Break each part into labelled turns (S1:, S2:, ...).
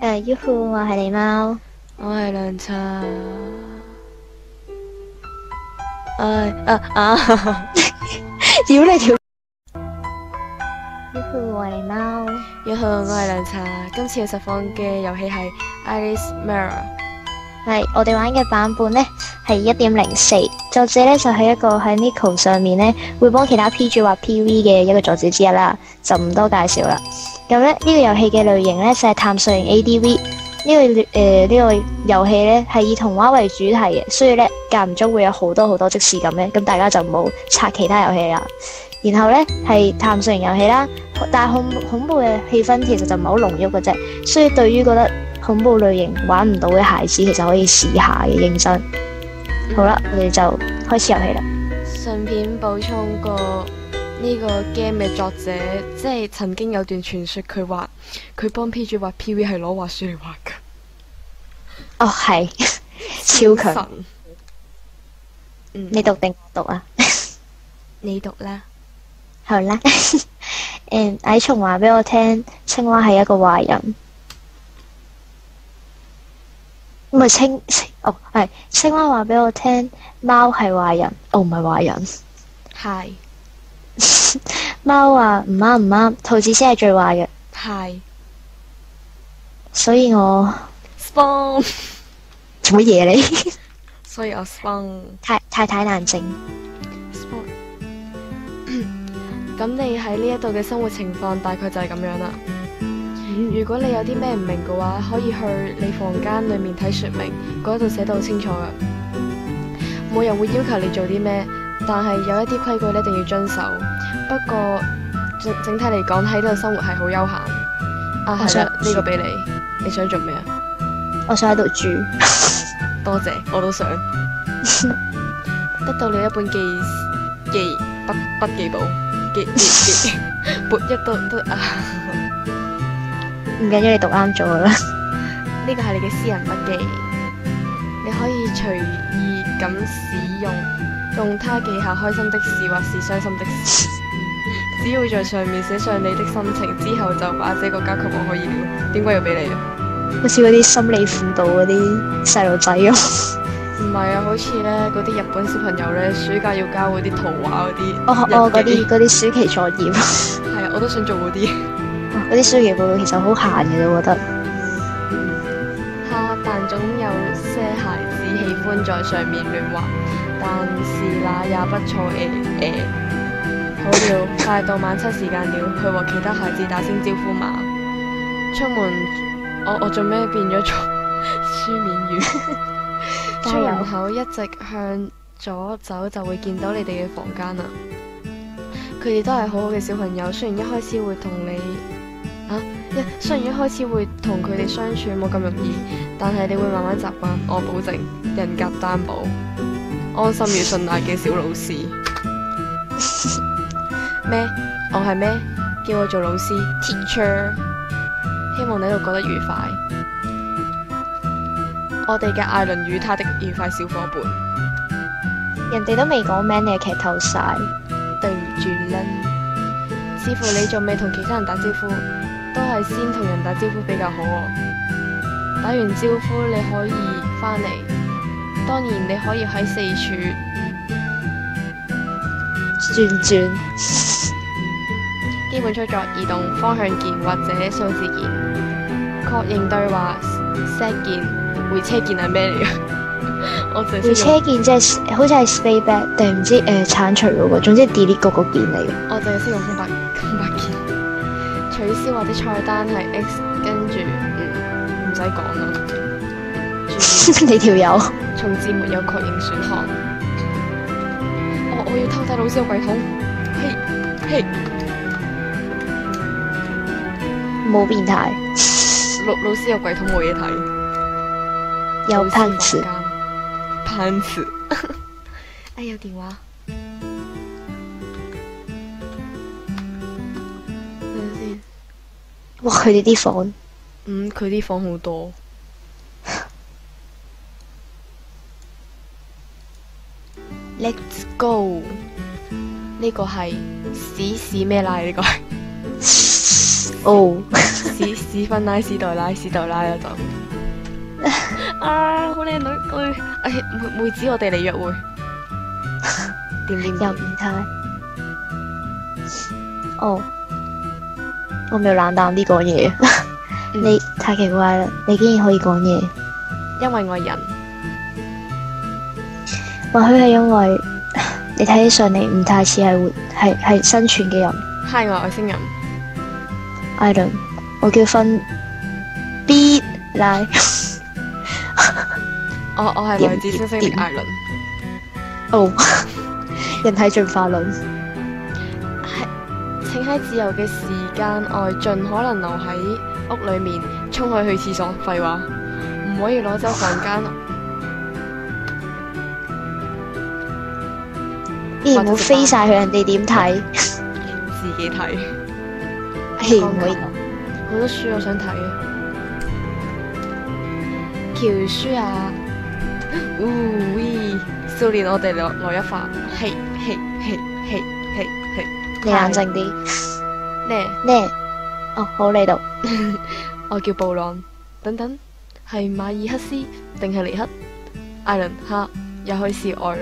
S1: Yoo-hoo，我係你貓。
S2: 我係涼茶。
S1: 屌你條！Yoo-hoo，我係你貓。
S2: Yoo-hoo，我係涼茶。今次要實況嘅遊戲係 Iris Mirror。
S1: 係我哋玩嘅版本呢係 1.04，作者呢就係一個喺 Nico 上面呢會幫其他 PG 畫 PV 嘅一個作者之一啦，就唔多介紹啦。咁呢個遊戲嘅類型呢就係探索型 ADV。呢個遊戲呢係以童話為主題嘅，所以呢間唔中會有好多即視感呢，咁大家就唔好拆其他遊戲啦。然後呢係探索型遊戲啦，但係恐怖嘅氣氛其實就唔係好濃郁嘅啫，所以對於覺得恐怖類型玩唔到嘅孩子，其實可以試下嘅，認真。好啦，我哋就開始遊戲啦。
S2: 順便補充個呢個 game 嘅作者，即係曾經有段傳說佢幫 PG 畫 PV 係攞滑鼠嚟畫噶。
S1: 哦，係超強。
S2: 神
S1: 你讀定我讀啊？
S2: 你讀啦。
S1: 好啦。矮蟲話俾我聽，青蛙係一個壞人。唔係係青蛙話俾我聽，貓係壞人。唔係壞人。
S2: 係。
S1: 貓話唔啱，兔子先係最壞嘅。
S2: 係。
S1: 所以我
S2: spawn
S1: 做乜嘢你？
S2: 所以我 spawn
S1: 太難整。
S2: 咁你喺呢一度嘅生活情況大概就係咁樣啦。如果你有啲咩唔明嘅話，可以去你房間裏面睇說明，嗰度寫得好清楚噶。冇人會要求你做啲咩，但係有一啲規矩你一定要遵守。不過整體嚟講，喺度生活係好悠閒。啊，係啦，呢個俾你。你想做咩啊？
S1: 我想喺度住。
S2: 多謝，我都想。得到你一本筆記簿，撥一都啊。
S1: 唔緊要，你讀啱咗啦。
S2: 呢個係你嘅私人筆記，你可以隨意咁使用它記下開心的事或是傷心的事。只要在上面寫上你的心情之後，就把這個交給我可以了。點解要俾你啊？
S1: 好似嗰啲心理輔導嗰啲細路仔咁。
S2: 唔係啊，好似咧嗰啲日本小朋友咧，暑假要交嗰啲圖畫嗰啲。
S1: 嗰啲暑期作業。
S2: 係啊，我都想做嗰啲。
S1: 嗰啲暑期報道其實好閒嘅，我覺得。
S2: 但總有些孩子喜歡在上面亂畫，但是那也不錯。好了，快到晚餐時間了，去和其他孩子打聲招呼嘛。出門，我做咩變咗做書面語？出門口一直向左走就會見到你哋嘅房間啦。佢哋都係好好嘅小朋友，雖然一開始會同佢哋相處冇咁容易，但係你會慢慢習慣，我保證，人格擔保，安心與信賴嘅小老師。咩？我係咩？叫我做老師 ，teacher。希望你喺度過得愉快。我哋嘅艾倫與他的愉快小伙伴。
S1: 人哋都未講名，你就劇透晒。
S2: 對唔住啦，似乎你仲未同其他人打招呼，都係先同人打招呼比較好喎。打完招呼你可以返嚟，當然你可以喺四處
S1: 轉。
S2: 基本操作移動方向鍵或者數字鍵，確認對話 set 鍵，回車鍵係咩嚟㗎？我淨係
S1: 回車鍵即係好似係 stay back 定唔知剷除嗰個，總之 delete 嗰個鍵嚟嘅。
S2: 我淨係識用空白鍵。取消或者菜單係 X， 跟住唔使講啦。
S1: 你條友
S2: 從字沒有確認選項。我要偷睇老師嘅櫃桶。嘿。
S1: 冇變態。
S2: 老師有櫃桶冇嘢睇。
S1: 有噴詞。
S2: 噴詞。哎，有電話。等陣先。
S1: 哇！佢哋啲房。
S2: 佢啲房好多。Let's go。呢個係屎咩啦？呢個係。
S1: 哦。
S2: 屎屎忽拉屎袋拉屎袋拉嗰陣。啊，好靚女，妹子，我哋嚟約會。點點點
S1: 又變態。哦，我咪要冷淡啲講嘢。你太奇怪啦！你竟然可以講嘢，
S2: 因為我係人，
S1: 或許係因為你睇起上嚟唔太似係生存嘅人。
S2: 嗨，我係外星人。
S1: 艾倫，我叫芬 B 拉。
S2: 我係來自星星的艾倫。
S1: 哦，人體進化論。
S2: 請喺自由嘅時間外，盡可能留喺屋裏面，衝去廁所。廢話，唔可以攞走房間。
S1: 唔好飛晒去人哋點睇，
S2: 自己睇。
S1: 唔可以講。
S2: 好多書我想睇啊！橋書啊！少年，我哋來一發。嘿。
S1: 你冷靜啲。呢？哦，好嚟到。
S2: 我叫布朗。等等，係馬爾克斯定係尼克？艾倫哈，也許是艾倫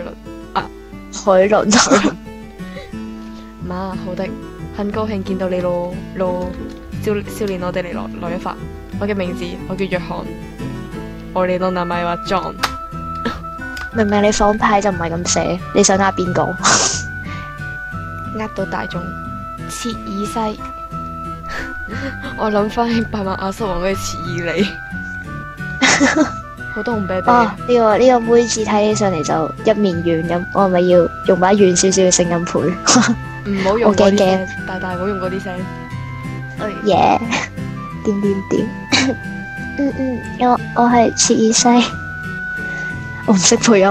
S2: 啊，
S1: 海倫。
S2: 媽，好的，很高興見到你咯。少年，我哋來一發。我嘅名字，我叫約翰。我哋都名咪話 John。
S1: 明明你仿牌就唔係咁寫，你想呃邊個？
S2: 呃到大眾。切爾西。我諗翻起百萬亞瑟王嗰啲切爾尼。好多紅啤啤。
S1: 哦，呢個妹字睇起上嚟就一面軟咁，我係咪要用把軟少少嘅聲音配？
S2: 唔好用嗰啲聲，大唔好用嗰啲聲。
S1: 耶！點。我係切爾西。我唔識配音，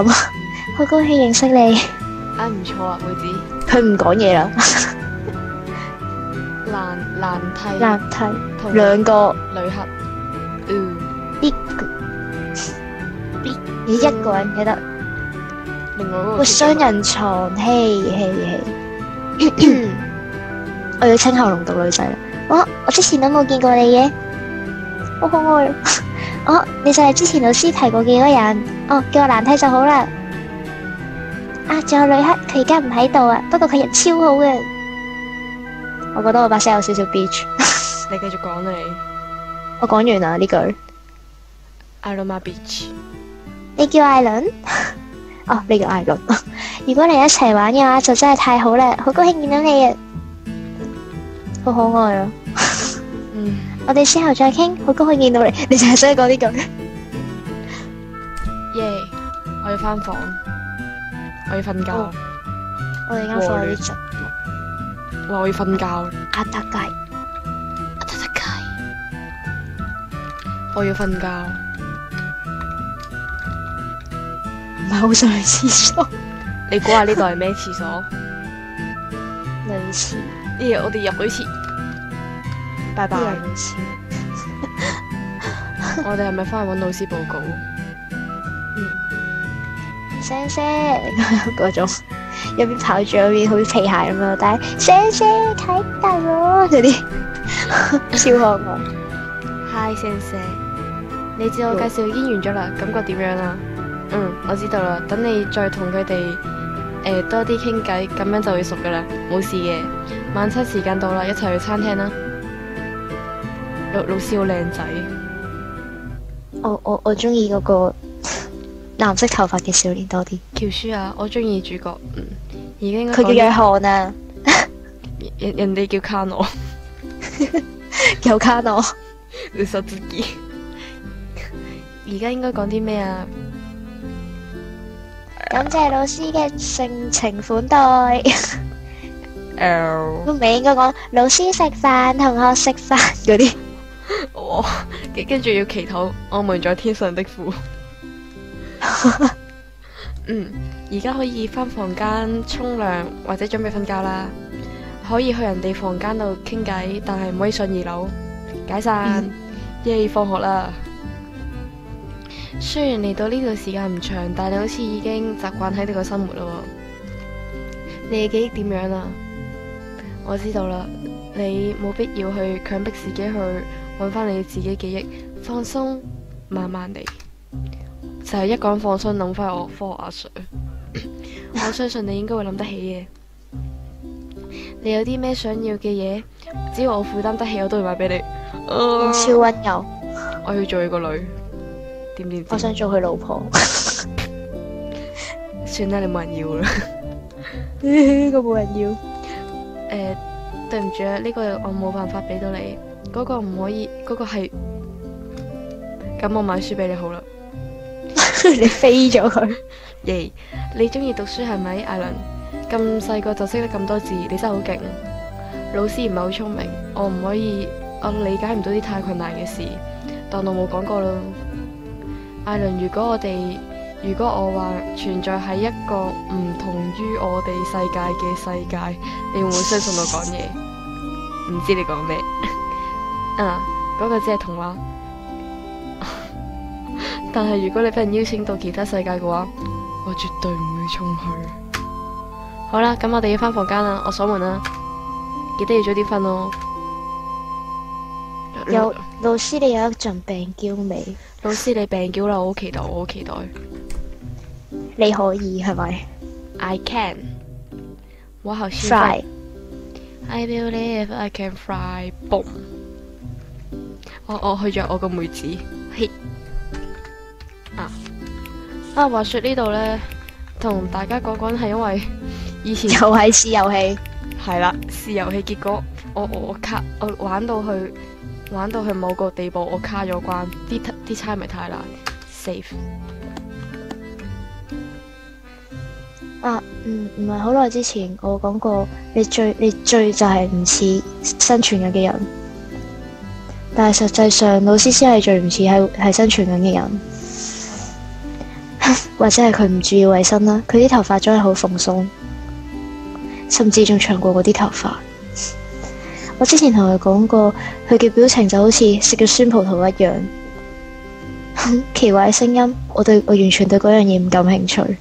S1: 好高興認識你。
S2: 唔錯啊，妹子。
S1: 佢唔講嘢啦。難題。兩個
S2: 旅客。
S1: 你一個人記得。
S2: 另外嗰個。
S1: 雙人床，嘿。我要清喉嚨讀女仔啦。我之前都冇見過你嘅，好可愛。你就係之前老師提過嘅嗰個人。叫我難睇就好啦。仲有旅客，佢而家唔喺度啊，不過佢人超好嘅。我覺得我把聲有少少 bitch。
S2: 你繼續講你。
S1: 我講完啦呢句。
S2: I love my bitch。
S1: 你叫艾倫？你叫艾倫。如果你一齊玩嘅話，就真係太好啦，好高興見到你啊！好可愛啊！我哋之後再傾，好高興見到你。你淨係想講呢句？
S2: 耶！我要翻房，我要瞓覺。
S1: 我哋間房有啲窒。
S2: 我要瞓覺。
S1: 阿達雞。
S2: 我要瞓覺。
S1: 唔係好想去廁所。
S2: 你估下呢度係咩廁所？
S1: 女廁。
S2: 我哋入女廁。拜拜。
S1: 女廁。
S2: 我哋係咪翻去揾老師報告？
S1: 聲嗰種，一邊跑住一邊好似皮鞋咁樣，但係聲睇大喎嗰啲，超可愛。
S2: Hi 先生，你自我介紹已經完咗啦，感覺點樣啊？我知道啦，等你再同佢哋多啲傾偈，咁樣就會熟噶啦，冇事嘅。晚餐時間到啦，一齊去餐廳啦。老師好靚仔。
S1: 我中意嗰個藍色頭髮嘅少年多啲。
S2: 喬書啊，我中意主角。而家應該
S1: 佢叫約翰啊。
S2: 人哋叫卡諾。
S1: 有卡諾。
S2: 你實自己。而家應該講啲咩啊？
S1: 感謝老師嘅盛情款待。都唔係應該講老師食飯，同學食飯嗰啲。
S2: 跟住要祈禱，我們在天上的父。而家可以返房間沖涼或者準備瞓覺啦。可以去人哋房間度傾偈，但係唔可以上2樓。解散。耶！放學啦。雖然嚟到呢度時間唔長，但你好似已經習慣喺呢個生活啦。你嘅記憶點樣啊？我知道啦，你冇必要去強迫自己去揾翻你自己記憶，放鬆，慢慢嚟。就係一講放鬆，諗翻我科學阿 Sir。我相信你應該會諗得起嘅。你有啲咩想要嘅嘢，只要我負擔得起，我都會買俾你。
S1: 超温柔，
S2: 我要做佢個女，點？
S1: 我想做佢老婆。
S2: 算啦，你冇人要啦。
S1: 個冇人要。
S2: 對唔住啊，呢個我冇辦法俾到你，嗰個唔可以，嗰個係。咁我買書俾你好啦。
S1: 你飛咗佢。
S2: 耶！你中意讀書係咪，艾倫？咁細個就識得咁多字，你真係好勁。老師唔係好聰明，我唔可以，我理解唔到啲太困難嘅事，當我冇講過咯。艾倫，如果我話存在喺一個唔同於我哋世界嘅世界，你會唔會相信我講嘢？唔知你講咩？嗰個只係童話。但係如果你俾人邀請到其他世界嘅話，我絕對唔會衝去。好啦，咁我哋要返房間啦，我鎖門啦，記得要早啲瞓咯。
S1: 有老師，你有一陣病嬌味。
S2: 老師，你病嬌啦，我好期待，我好期待。
S1: 你可以係咪
S2: I can。我好興奮。
S1: ？Fly。
S2: I believe I can fly。boom。我去咗我個妹子。嘿。話說呢度呢，同大家講係因為以前
S1: 又係試遊戲。
S2: 係啦，試遊戲，結果我玩到去某個地步，我卡咗關，啲猜咪太難 ，save。
S1: 唔係好耐之前我講過，你最就係唔似生存緊嘅人，但係實際上老師先係最唔似係生存緊嘅人。或者係佢唔注意衛生啦，佢啲頭髮真係好蓬鬆，甚至仲長過我啲頭髮。我之前同佢講過，佢嘅表情就好似食咗酸葡萄一樣。奇怪嘅聲音，我完全對嗰樣嘢唔感興趣。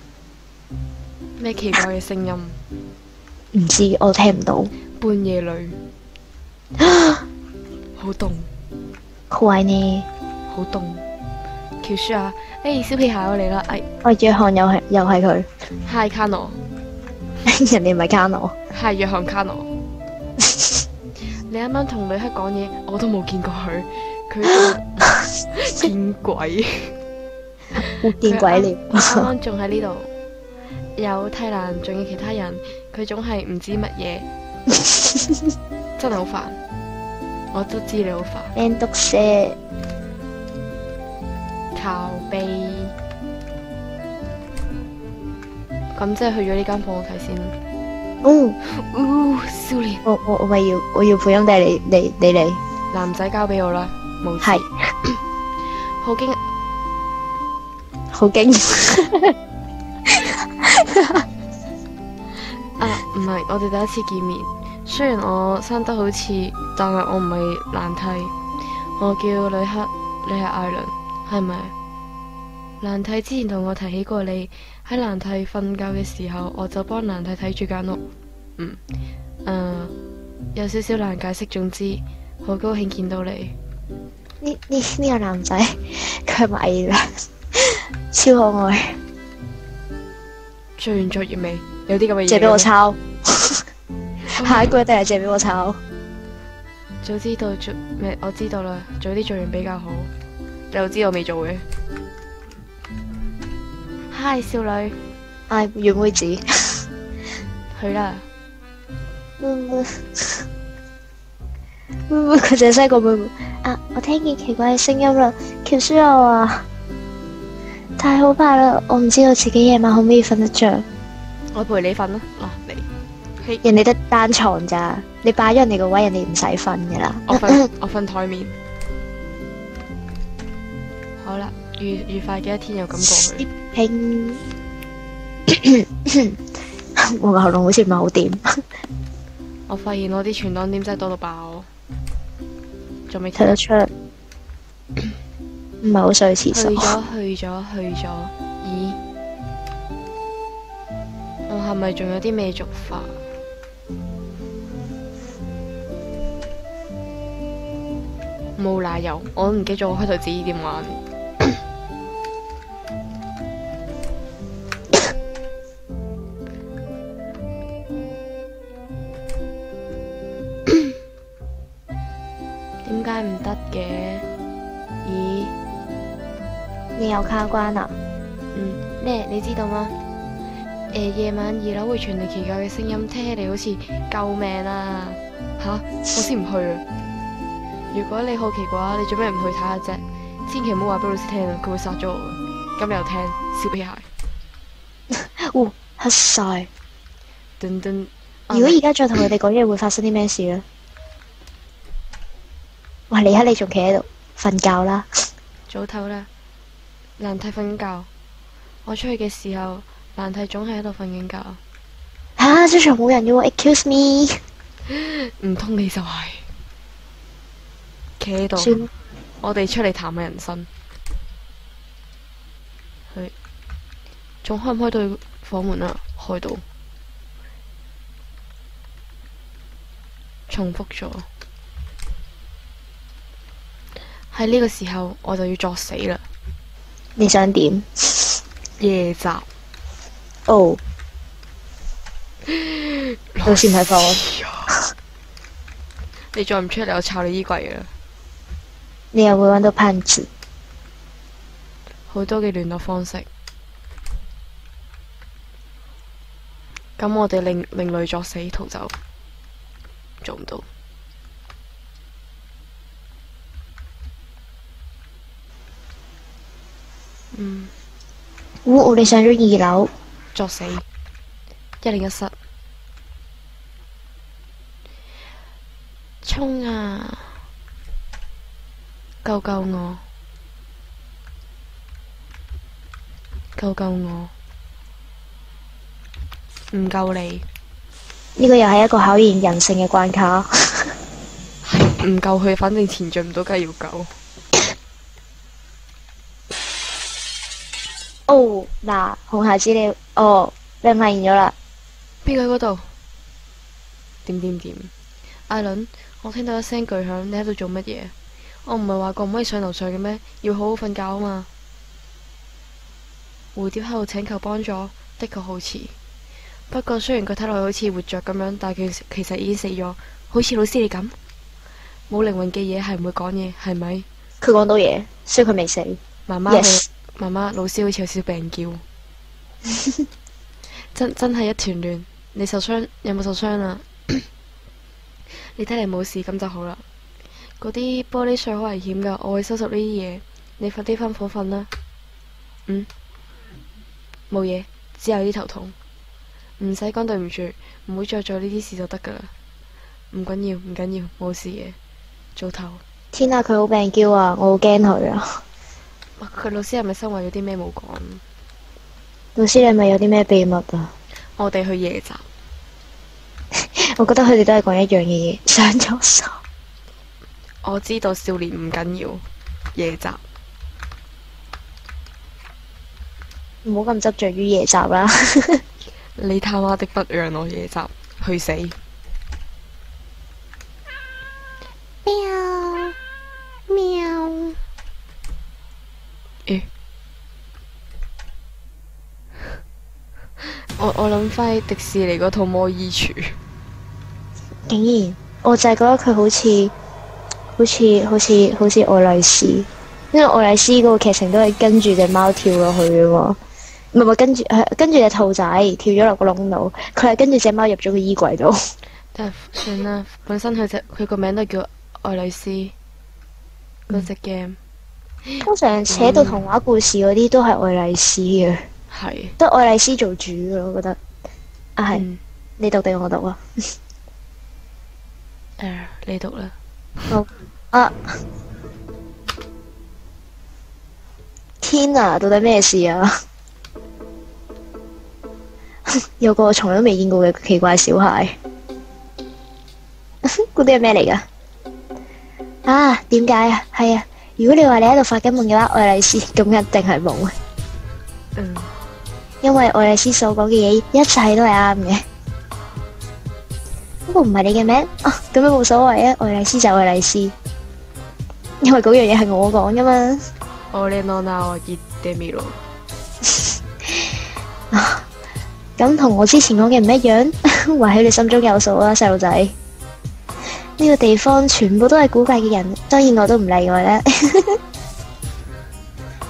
S2: 咩奇怪嘅聲音？
S1: 唔知，我聽唔到。
S2: 半夜裏，好凍，
S1: 好壞呢？
S2: 好凍。喬舒啊！小屁孩我嚟啦！
S1: 約翰又係佢。
S2: Hi Cano，
S1: 人哋唔係 Cano。Hi
S2: 約翰 Cano。你啱啱同旅客講嘢，我都冇見過佢，佢見鬼，
S1: 見鬼了！
S2: 啱啱仲喺呢度，有泰蘭，仲有其他人，佢總係唔知乜嘢，真係好煩。我都知你好煩。
S1: 靚毒蛇。
S2: 靠背，咁即係去咗呢間房我睇先。少年，
S1: 我要配音定係你嚟？
S2: 男仔交俾我啦，冇事。
S1: 係。
S2: 好驚，
S1: 好驚。
S2: 唔係，我哋第一次見面。雖然我生得好似，但係我唔係蘭蒂。我叫旅克，你係艾倫。係咪？蘭蒂之前同我提起過你，喺蘭蒂瞓覺嘅時候，我就幫蘭蒂睇住間屋。有少少難解釋，總之好高興見到你。
S1: 呢個男仔佢係咪偽娘？超可愛。
S2: 做完作業未？有啲咁嘅嘢。
S1: 借俾我抄。下一句一定係借俾我抄。
S2: 早知道做咩？我知道啦，早啲做完比較好。你又知我未做嘅。嗨，少女。
S1: 月妹子。
S2: 去啦。
S1: 妹妹，佢淨係識個妹妹。我聽見奇怪嘅聲音啦。喬舒又話太可怕啦，我唔知道自己夜晚可唔可以瞓得着。
S2: 我陪你瞓啦。嚟。
S1: 人哋得單床咋，你擺咗人哋個位，人哋唔使瞓噶啦。
S2: 我瞓台面。好啦，愉快嘅一天又咁過去。
S1: 拼，我個喉嚨好似唔係好掂。
S2: 我發現我啲存檔點真係多到爆，仲未
S1: 睇得出，唔係好想去廁所。
S2: 去咗。咦？我係咪仲有啲咩做法？冇奶油，我都唔記得咗我開頭指意點玩。點解唔得嘅？咦？
S1: 你有卡關啊？
S2: 咩？你知道嗎？夜晚2樓會傳嚟奇怪嘅聲音，聽起嚟好似救命啊！吓，我先唔去啊！如果你好奇嘅話，你做咩唔去睇下啫？千祈唔好話俾老師聽啊，佢會殺咗我。咁你又聽，小屁孩。
S1: 哦，黑晒。
S2: 噔噔。
S1: 如果而家再同佢哋講嘢，會發生啲咩事呢？喂，你仲企喺度瞓覺啦？
S2: 早唞啦，蘭太瞓覺。我出去嘅時候，蘭太總係喺度瞓緊覺。
S1: 吓，即場冇人嘅喎 ，excuse me。
S2: 唔通你就係企喺度？
S1: 算
S2: 我哋出嚟談下人生。佢仲開唔開到房門啊？開到。重複咗。喺呢個時候，我就要作死啦。
S1: 你想點？
S2: 夜襲。
S1: 哦。老師唔喺房。
S2: 你再唔出嚟，我抄你衣櫃啦。
S1: 你又會揾到潘子。
S2: 好多嘅聯絡方式。咁我哋另類作死逃走，做唔到。
S1: 我哋上咗2樓。
S2: 作死。101室。衝啊！救救我！救救我！唔救你。
S1: 呢個又係一個考驗人性嘅關卡。
S2: 係唔救佢，反正前進唔到，梗係要救。
S1: 哦，嗱，紅孩子你，你發現咗啦。
S2: 邊個喺嗰度？點？艾倫，我聽到一聲巨響，你喺度做乜嘢？我唔係話過唔可以上樓上嘅咩？要好好瞓覺啊嘛。蝴蝶喺度請求幫助，的確好似。不過雖然佢睇落去好似活着咁樣，但係佢其實已經死咗，好似老師你咁。冇靈魂嘅嘢係唔會講嘢，係咪？
S1: 佢講到嘢，所以佢未死。
S2: 媽媽
S1: Yes
S2: 媽媽，老師好似有少少病叫。真係一團亂。你受傷有冇受傷啊？你睇嚟冇事，咁就好啦。嗰啲玻璃碎好危險噶，我會收拾呢啲嘢。你快啲返房瞓啦。冇嘢，只有啲頭痛。唔使講對唔住，唔會再做呢啲事就得噶啦。唔緊要，冇事嘅。早唞。
S1: 天啊，佢好病嬌啊，我好驚佢啊。
S2: 佢老師係咪收埋咗啲咩冇講？
S1: 老師你係咪有啲咩秘密啊？
S2: 我哋去夜襲。
S1: 我覺得佢哋都係講一樣嘅嘢，上咗手。
S2: 我知道少年唔緊要，夜襲。
S1: 唔好咁執着於夜襲啦。
S2: 你他媽的不讓我夜襲，去死！
S1: 喵喵。
S2: 我諗翻起迪士尼嗰套魔衣櫥。
S1: 竟然，我就係覺得佢好似愛麗絲，因為愛麗絲嗰個劇情都係跟住隻貓跳落去嘅嘛，唔係跟住隻兔仔跳咗落個窿度，佢係跟住隻貓入咗個衣櫃度。
S2: 但係算啦，本身佢個名都叫愛麗絲嗰隻 game。
S1: 通常寫到童話故事嗰啲都係愛麗絲嘅，
S2: 係
S1: 都愛麗絲做主嘅，我覺得。啊係，你讀定我讀啊？
S2: 你讀啦。
S1: 好啊！天啊，到底咩事啊？有個我從來都未見過嘅奇怪小孩。嗰啲係咩嚟噶？啊，點解啊？係啊，如果你話你喺度發緊夢嘅話，愛麗絲咁一定係夢。因為愛麗絲所講嘅嘢，一切都係啱嘅。不過唔係你嘅名，咁樣冇所謂啊。愛麗絲就愛麗絲。因為嗰樣嘢係我講噶嘛。
S2: 俺の名を言ってみろ。
S1: 咁同我之前講嘅唔一樣，話喺你心中有數啦，細路仔。呢個地方全部都係古怪嘅人，當然我都唔例外啦。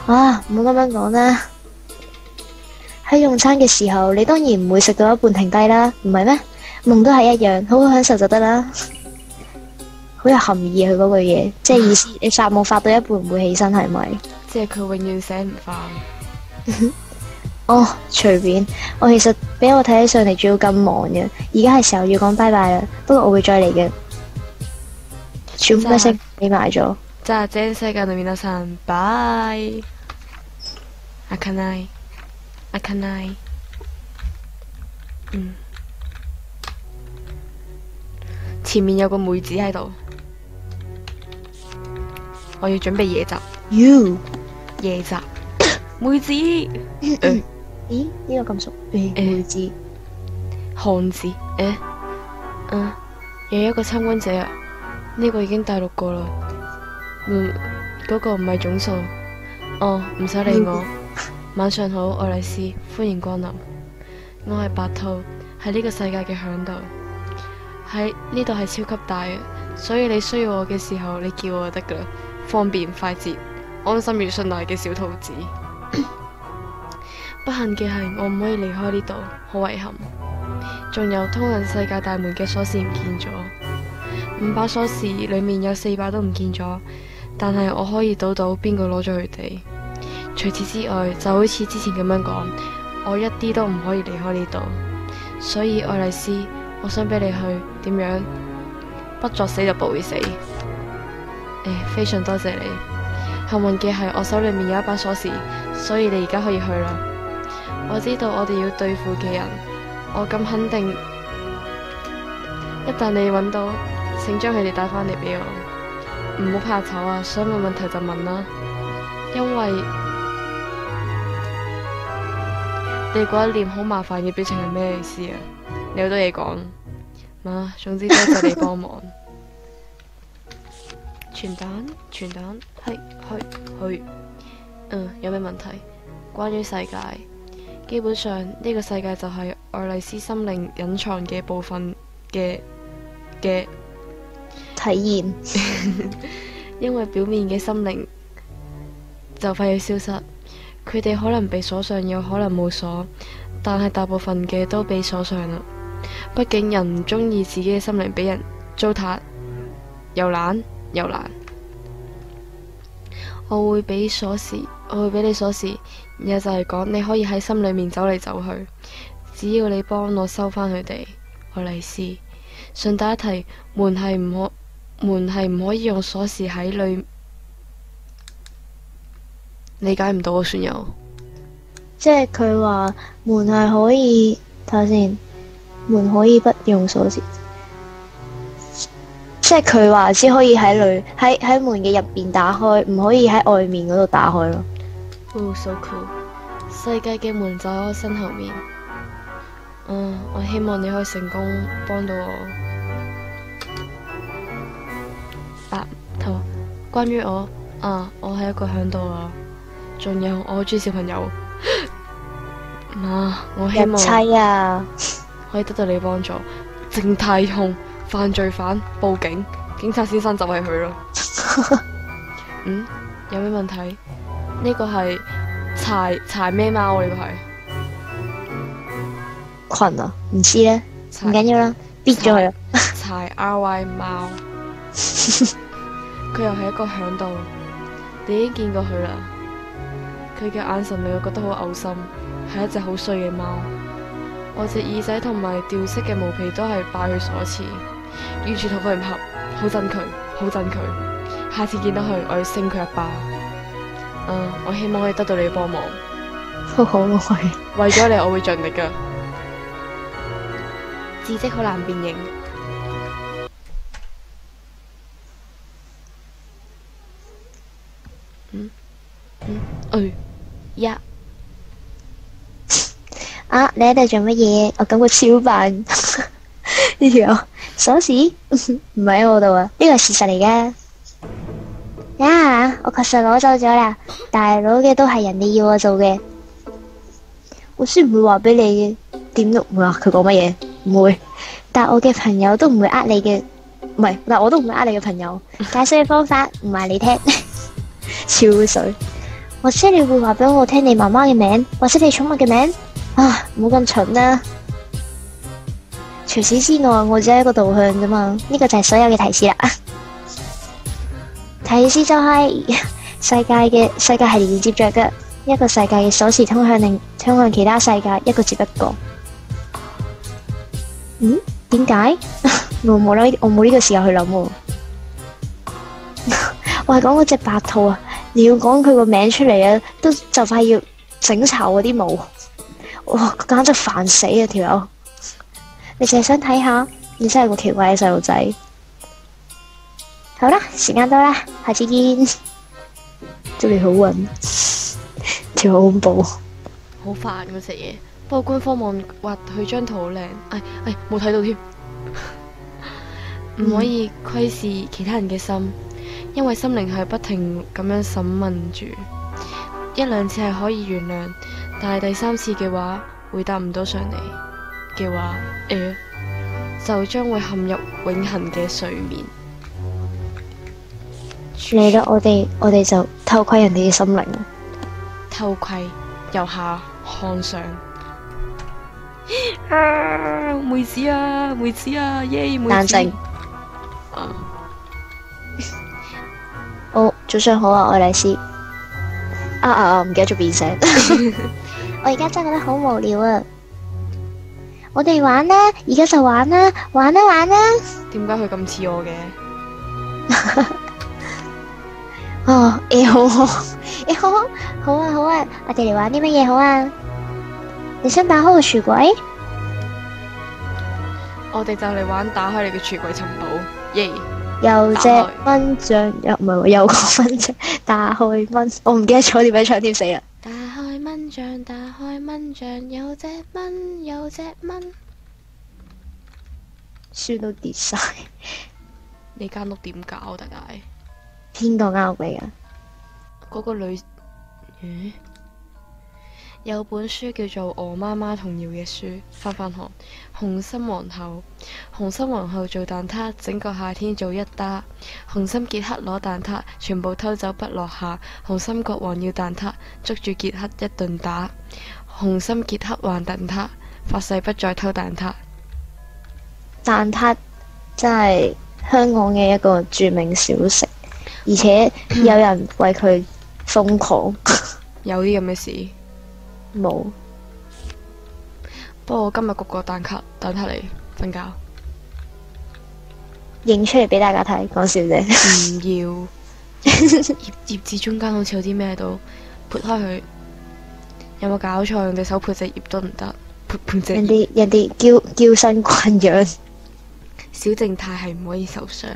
S1: 啊，唔好咁樣講啦。喺用餐嘅時候，你當然唔會食到一半停低啦，唔係咩？夢都係一樣，好好享受就得啦。好有含義佢嗰句嘢，即係意思你發夢發到一半唔會起身，係咪？
S2: 即係佢永遠醒唔翻。
S1: 哦，隨便。我其實俾我睇起上嚟仲要咁忙嘅，而家係時候要講拜拜啦。不過我會再嚟嘅。全部都聲俾埋咗。
S2: じゃあ全世界の皆さん、バイ。開かない。開かない。前面有個妹子喺度，我要準備夜襲。
S1: You
S2: 夜襲，妹子。
S1: 咦？呢個咁熟？妹子。
S2: 漢字。有一個參觀者啊，呢個已經第6個啦。嗰個唔係總數。哦，唔使理我。晚上好，愛麗絲，歡迎光臨。我係白兔，係呢個世界嘅嚮導。喺呢度係超級大嘅，所以你需要我嘅時候，你叫我就得噶啦，方便快捷，安心與信賴嘅小兔子。不幸嘅係我唔可以離開呢度，好遺憾。仲有通往世界大門嘅鎖匙唔見咗，5把鎖匙裏面有4把都唔見咗，但係我可以賭到邊個攞咗佢哋。除此之外，就好似之前咁樣講，我一啲都唔可以離開呢度，所以愛麗絲，我想俾你去，點樣？不作死就不會死。非常多謝你。幸運嘅係我手裏面有一把鎖匙，所以你而家可以去啦。我知道我哋要對付嘅人，我咁肯定，一旦你揾到，請將佢哋帶返嚟俾我。唔好怕醜啊，想問問題就問啦。因為你嗰一臉好麻煩嘅表情係咩意思啊？你好多嘢講。總之多謝你幫忙。傳蛋，去。有咩問題？關於世界，基本上呢個世界就係愛麗絲心靈隱藏嘅部分嘅體驗。因為表面嘅心靈就快要消失，佢哋可能被鎖上，有可能冇鎖，但係大部分嘅都被鎖上啦。畢竟人唔中意自己嘅心靈俾人糟蹋，又懶又難。我會俾你鎖匙，然後就係講你可以喺心裏面走嚟走去，只要你幫我收返佢哋。愛麗絲，順帶一提，門係唔可以用鎖匙喺裏。理解唔到啊，船友。
S1: 即係佢話門係可以，睇下先，門可以不用鎖匙。即係佢話只可以喺門嘅入邊打開，唔可以喺外面嗰度打開咯。
S2: So cool！ 世界嘅門就喺我身後面。我希望你可以成功幫到我。白兔，關於我我係一個嚮導啊。仲有我好中意小朋友。我希望
S1: 人妻啊，
S2: 可以得到你幫助。正太控犯罪犯報警，警察先生就係佢咯。有咩問題？呢個係柴咩貓？呢個係
S1: 群啊？唔知咧，唔緊要啦，逼咗佢啦。
S2: 柴 RY 貓，佢又係一個嚮導。你已經見過佢啦。佢嘅眼神令我覺得好嘔心，係一隻好衰嘅貓。我隻耳仔同埋掉色嘅毛皮都係拜佢所賜，完全同佢唔合，好憎佢。下次見到佢，我要升佢一巴。我希望可以得到你嘅幫忙。
S1: 好愛。
S2: 為咗你，我會盡力噶。字跡好難辨認。
S1: 你喺度做乜嘢？我感覺超扮呢條鎖匙唔係喺我度啊！呢個係事實嚟噶。啊！我確實攞走咗啦，大佬嘅都係人哋要我做嘅，我先唔會話俾你嘅，點都唔會話佢講乜嘢，唔會。但我嘅朋友都唔會呃你嘅，唔係，但我都唔會呃你嘅朋友。解釋嘅方法唔話你聽，超水。或者你會話俾我聽你媽媽嘅名，或者你寵物嘅名啊，唔好咁蠢啦。除此之外，我只係一個導向啫嘛，呢個就係所有嘅提示啦。提示就係世界係連接着嘅，一個世界嘅鎖匙通向其他世界，一個接一個。嗯？點解？我冇呢個時候去諗喎。我係講嗰隻白兔啊，你要講佢個名出嚟啊，都就快要整巢嗰啲毛。哇！簡直煩死啊條友！你淨係想睇下，你真係個奇怪嘅細路仔。好啦，時間到啦，下次見。祝你好運，條好恐怖。
S2: 好煩嗰隻嘢，不過官方網畫佢張圖好靚，冇睇到添。唔可以窺視其他人嘅心，因為心靈係不停咁樣審問住，一兩次係可以原諒，但係第三次嘅話回答唔到上嚟嘅話，就將會陷入永恆嘅睡眠。
S1: 嚟啦，我哋就偷窺人哋嘅心靈。
S2: 偷窺，由下看上。妹子啊，妹子啊，耶！妹子。
S1: 冷靜。好，早上好啊，愛麗絲。唔記得咗變聲。我而家真係覺得好無聊啊！我哋玩啦，而家就玩啦，玩啦玩啦。
S2: 點解佢咁似我嘅？
S1: 好啊，我哋嚟玩啲乜嘢好啊？你想打開個櫥櫃？
S2: 我哋就嚟玩打開你嘅櫥櫃尋寶，耶！
S1: 有隻蚊帳，唔係喎，有個蚊帳，打開蚊，我唔記得咗點樣唱添，死啦！
S2: 打開蚊帳，打開蚊帳，有隻蚊，有隻蚊。
S1: 書都跌晒，
S2: 你間屋點搞，大大？
S1: 邊個間屋嚟㗎？
S2: 嗰個女，有本書叫做《鵝媽媽童謠》嘅書，翻學。紅心皇后，紅心皇后做蛋撻，整個夏天做一打。紅心傑克攞蛋撻，全部偷走不落下。紅心國王要蛋撻，捉住傑克一頓打。紅心傑克還蛋撻，發誓不再偷蛋撻。
S1: 蛋撻真係香港嘅一個著名小食，而且有人為佢瘋狂。
S2: 有啲咁嘅事？
S1: 冇。
S2: 不過我今日焗個蛋撻嚟瞓覺，
S1: 影出嚟俾大家睇，講笑啫。
S2: 唔要。葉子中間好似有啲咩度，撥開佢。有冇搞錯？用隻手撥隻葉都唔得，撥隻葉。
S1: 人哋嬌生慣養。
S2: 小靜態係唔可以受傷。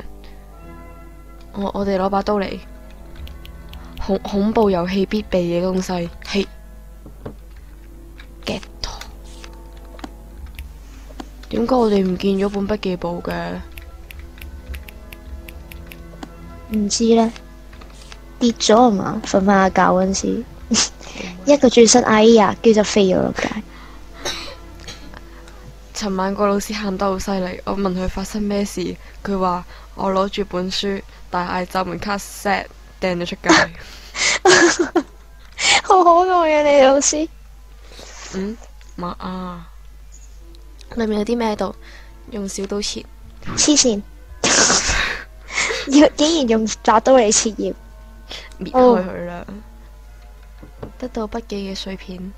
S2: 我哋攞把刀嚟。恐怖遊戲必備嘅東西，係 get 到。點解我哋唔見咗本筆記簿嘅？
S1: 唔知咧，跌咗啊嘛？瞓下覺嗰陣時，一個轉身，哎呀，跟住就飛咗落街。
S2: 尋晚個老師喊得好犀利，我問佢發生咩事，佢話我攞住本書，大嗌閘門卡 set 掟咗出街。
S1: 好可愛啊！你老師。
S2: 裏面有啲咩度？用小刀切。
S1: 黐線！竟然用鑿刀嚟切葉，
S2: 搣開佢啦。得到筆記嘅碎片。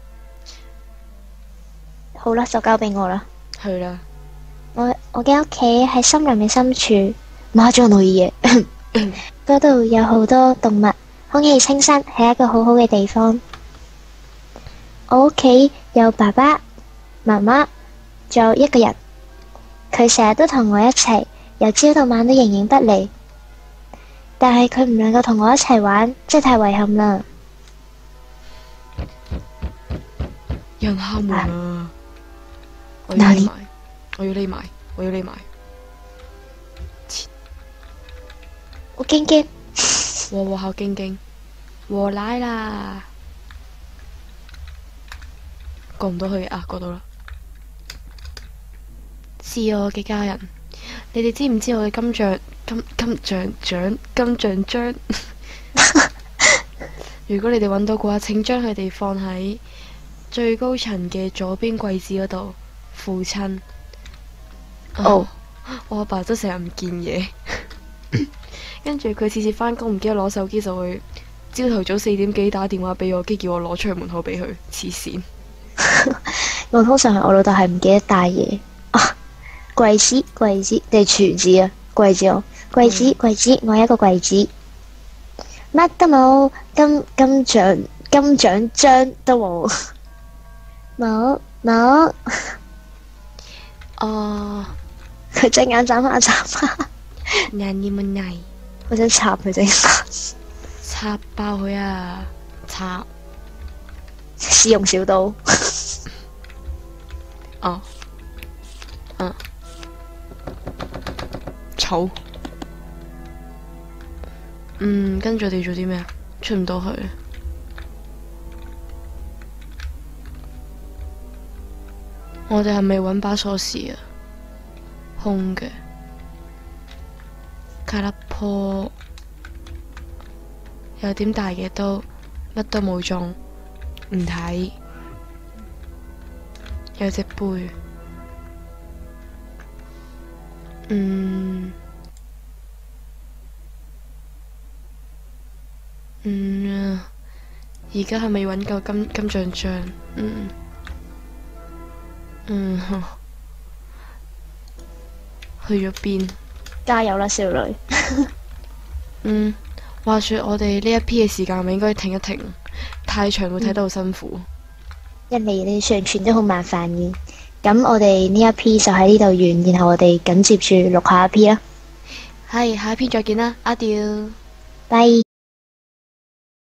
S1: 好啦，就交俾我啦。
S2: 去啦。
S1: 我嘅屋企喺森林嘅深處，馬咗我嘅嘢。嗰度有好多動物，空氣清新，係一個好好嘅地方。我屋企有爸爸、媽媽，仲有一個人，佢成日都同我一齊，由朝到晚都形影不離。但係佢唔能夠同我一齊玩，真係太遺憾啦。
S2: 有人敲門啊！我要匿埋，我要匿埋。
S1: 我驚驚。
S2: 和和孝敬敬，和奶啦。過唔到去啊，過到啦。是我嘅家人，你哋知唔知我嘅金像章？如果你哋揾到嘅話，請將佢哋放喺最高層嘅左邊櫃子嗰度。父親，
S1: 哦，
S2: 我阿爸真成日唔見嘢，跟住佢次次返工唔記得攞手機，就會朝頭早4點幾打電話俾我，跟住叫我攞出去門口俾佢，黐線。
S1: 我通常係我老豆係唔記得帶嘢啊，櫃子定係廚子啊？櫃子哦，櫃子，我係一個櫃子，乜都冇，金獎章都冇，冇。
S2: 哦，
S1: 佢隻眼眨下，
S2: 眼耳滿泥，
S1: 我想插佢隻眼，
S2: 插爆佢啊！插，
S1: 試用小刀。
S2: 哦，草，跟住我哋做啲咩啊？出唔到去。我哋係咪揾把鎖匙啊？空嘅，卡拉坡，有點大嘅刀，乜都冇中，唔睇。有隻杯，而家係咪揾夠金像章？去咗邊？
S1: 加油啦，少女！
S2: 話說我哋呢一批嘅時間，咪應該停一停，太長會睇得好辛苦。
S1: 一嚟你上傳都好麻煩嘅，咁我哋呢一批就喺呢度完，然後我哋緊接住錄下一批啦。
S2: 係，下一篇再見啦，阿刁。
S1: 拜。